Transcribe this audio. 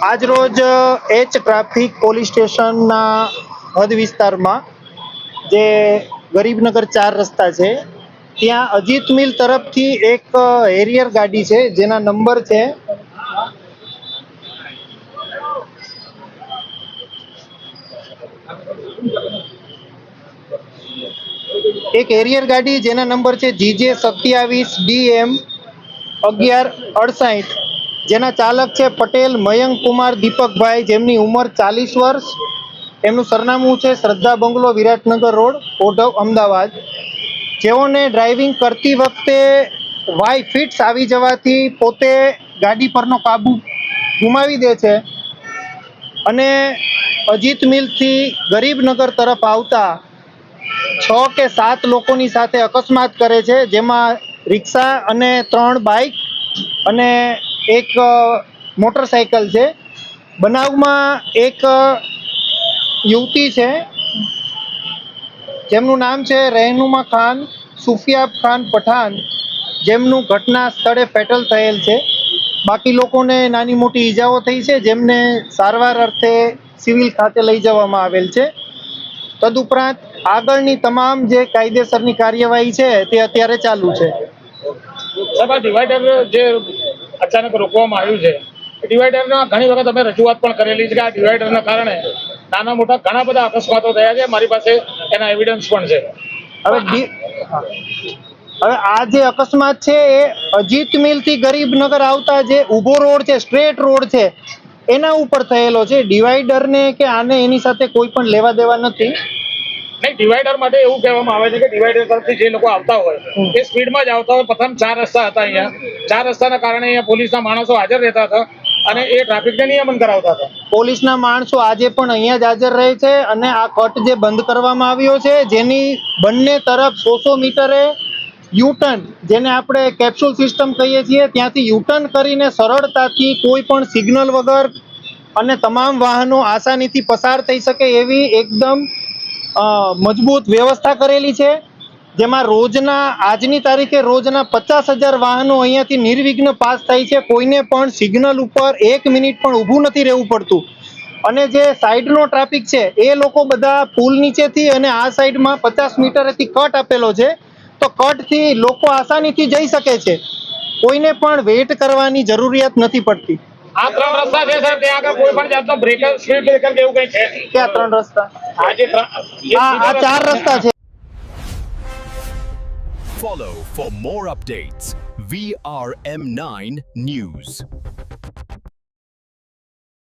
આજ રોજ H traffic police સ્ટેશનના હદ વિસ્તારમાં જે ગરીબનગર 4 રસ્તા છે ત્યાં અજીત મિલ તરફથી એક હેરિયર ગાડી છે જેના નંબર છે GJ 27 DM 1168, જેના ચાલક છે પટેલ મયંક કુમાર દીપકભાઈ, જેમની ઉંમર 40 વર્ષ, એમનું સરનામું છે શ્રદ્ધા બંગલો, વિરાટનગર રોડ, ઓઢવ, અમદાવાદ. જેઓને ડ્રાઇવિંગ કરતી વખતે વાય ફિટ્સ આવી જવાથી પોતે ગાડી પરનો કાબુ ગુમાવી દે છે અને અજીત મિલથી ગરીબનગર તરફ આવતા 6 કે 7 લોકોની સાથે અકસ્માત કરે છે, જેમાં રિક્ષા અને 3 બાઇક અને એક મોટરસાઇકલ છે. બનાવમાં એક યુવતી છે જેમનું નામ છે રહેનુમા ખાન સુફિયાબ ખાન પઠાણ, જેમનું ઘટના સ્થળે ફેટલ થયેલ છે. બાકી લોકોને નાની મોટી ઈજાઓ થઈ છે, જેમને સારવાર અર્થે સિવિલ ખાતે લઈ જવામાં આવેલ છે. તદુપરાંત આગળની તમામ જે કાયદેસરની કાર્યવાહી છે તે અત્યારે ચાલુ છે. ડિવાઈડર જે અચાનક રોકવામાં આવ્યું છે, ડિવાઈડરના ઘણી વખત અમે રજૂઆત પણ કરેલી છે કે આ ડિવાઈડરના કારણે નાના મોટા ઘણા બધા અકસ્માતો થયા છે. મારી પાસે એના એવિડન્સ પણ છે. હવે આ જે અકસ્માત છે એ અજીત મિલ થી ગરીબનગર આવતા જે ઊભો રોડ છે, સ્ટ્રેટ રોડ છે, એના ઉપર થયેલો છે. ડિવાઈડર ને કે આને એની સાથે કોઈ પણ લેવા દેવા નથી. નહીં, ડિવાઈડર માટે એવું કહેવામાં આવે છે કે ડિવાઈડર તરફથી જે લોકો આવતા હોય એ સ્પીડમાં જ આવતા હોય. પ્રથમ 4 રસ્તા હતા, અહીંયા 4 રસ્તાના કારણે અહીંયા પોલીસના માણસો હાજર રહેતા હતા અને એ ટ્રાફિકને નિયમન કરાવતા હતા. પોલીસના માણસો આજે પણ અહીંયા જ હાજર રહે છે અને આ કટ જે બંધ કરવામાં આવ્યો છે, જેની બંને તરફ 100 મીટરે યુટર્ન, જેને આપણે કેપ્સ્યુલ સિસ્ટમ કહીએ છીએ, ત્યાંથી યુટર્ન કરીને સરળતાથી કોઈ પણ સિગ્નલ વગર અને તમામ વાહનો આસાનીથી પસાર થઈ શકે એવી એકદમ મજબૂત વ્યવસ્થા કરેલી છે. જેમાં આજની તારીખે રોજના 50,000 વાહનો અહીંયાથી નિર્વિઘ્ન પાસ થાય છે. કોઈને પણ સિગ્નલ ઉપર 1 મિનિટ પણ ઊભું નથી રહેવું પડતું. અને જે સાઈડનો ટ્રાફિક છે એ લોકો બધા પુલ નીચેથી અને આ સાઈડમાં 50 મીટરેથી કટ આપેલો છે, તો કટથી લોકો આસાનીથી જઈ શકે છે. કોઈને પણ વેઇટ કરવાની જરૂરિયાત નથી પડતી. આ 3 રસ્તા છે સર, ત્યાં આગળ કોઈ પણ જાતનો બ્રેકર, સ્પીડ બ્રેકર કે એવું કંઈ છે નહીં. ક્યાં 3 રસ્તા? આ 4 રસ્તા છે. Follow for more updates. VRM9 News.